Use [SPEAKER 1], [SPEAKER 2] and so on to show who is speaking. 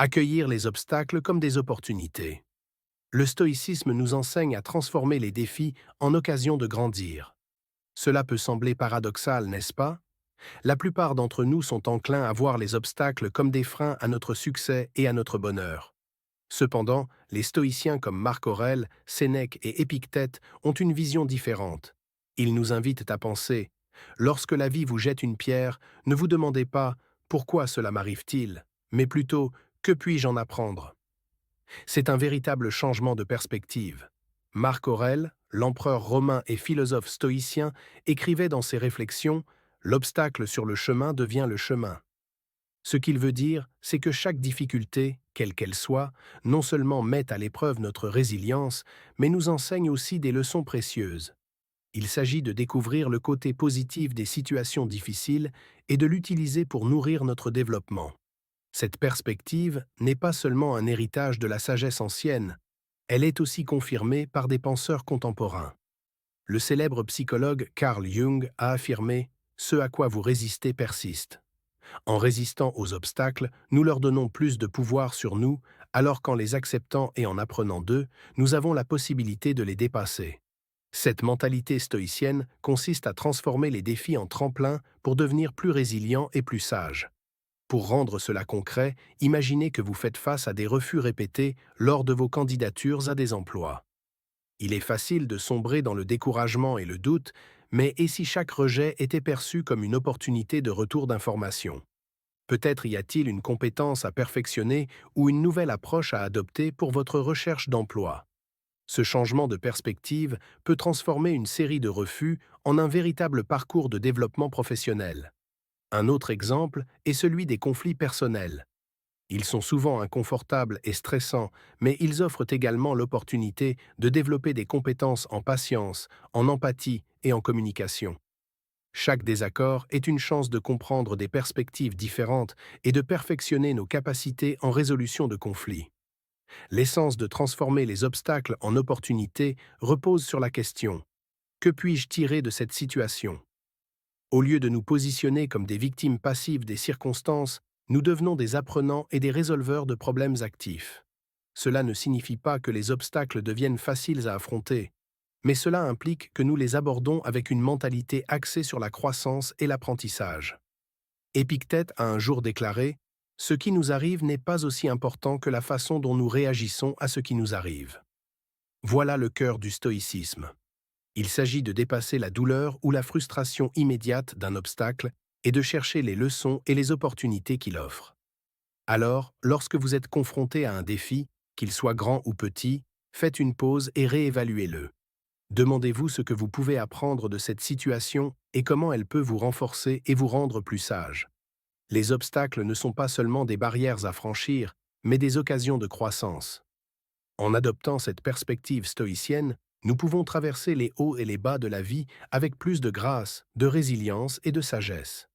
[SPEAKER 1] Accueillir les obstacles comme des opportunités. Le stoïcisme nous enseigne à transformer les défis en occasion de grandir. Cela peut sembler paradoxal, n'est-ce pas? La plupart d'entre nous sont enclins à voir les obstacles comme des freins à notre succès et à notre bonheur. Cependant, les stoïciens comme Marc Aurèle, Sénèque et Épictète ont une vision différente. Ils nous invitent à penser: lorsque la vie vous jette une pierre, ne vous demandez pas pourquoi cela m'arrive-t-il, mais plutôt que puis-je en apprendre. C'est un véritable changement de perspective. Marc Aurèle, l'empereur romain et philosophe stoïcien, écrivait dans ses réflexions: l'obstacle sur le chemin devient le chemin. Ce qu'il veut dire, c'est que chaque difficulté, quelle qu'elle soit, non seulement met à l'épreuve notre résilience, mais nous enseigne aussi des leçons précieuses. Il s'agit de découvrir le côté positif des situations difficiles et de l'utiliser pour nourrir notre développement. Cette perspective n'est pas seulement un héritage de la sagesse ancienne, elle est aussi confirmée par des penseurs contemporains. Le célèbre psychologue Carl Jung a affirmé: ce à quoi vous résistez persiste. En résistant aux obstacles, nous leur donnons plus de pouvoir sur nous, alors qu'en les acceptant et en apprenant d'eux, nous avons la possibilité de les dépasser. Cette mentalité stoïcienne consiste à transformer les défis en tremplins pour devenir plus résilients et plus sages. Pour rendre cela concret, imaginez que vous faites face à des refus répétés lors de vos candidatures à des emplois. Il est facile de sombrer dans le découragement et le doute, mais et si chaque rejet était perçu comme une opportunité de retour d'information? Peut-être y a-t-il une compétence à perfectionner ou une nouvelle approche à adopter pour votre recherche d'emploi. Ce changement de perspective peut transformer une série de refus en un véritable parcours de développement professionnel. Un autre exemple est celui des conflits personnels. Ils sont souvent inconfortables et stressants, mais ils offrent également l'opportunité de développer des compétences en patience, en empathie et en communication. Chaque désaccord est une chance de comprendre des perspectives différentes et de perfectionner nos capacités en résolution de conflits. L'essence de transformer les obstacles en opportunités repose sur la question: que puis-je tirer de cette situation? Au lieu de nous positionner comme des victimes passives des circonstances, nous devenons des apprenants et des résolveurs de problèmes actifs. Cela ne signifie pas que les obstacles deviennent faciles à affronter, mais cela implique que nous les abordons avec une mentalité axée sur la croissance et l'apprentissage. Épictète a un jour déclaré: ce qui nous arrive n'est pas aussi important que la façon dont nous réagissons à ce qui nous arrive. Voilà le cœur du stoïcisme. Il s'agit de dépasser la douleur ou la frustration immédiate d'un obstacle et de chercher les leçons et les opportunités qu'il offre. Alors, lorsque vous êtes confronté à un défi, qu'il soit grand ou petit, faites une pause et réévaluez-le. Demandez-vous ce que vous pouvez apprendre de cette situation et comment elle peut vous renforcer et vous rendre plus sage. Les obstacles ne sont pas seulement des barrières à franchir, mais des occasions de croissance. En adoptant cette perspective stoïcienne, nous pouvons traverser les hauts et les bas de la vie avec plus de grâce, de résilience et de sagesse.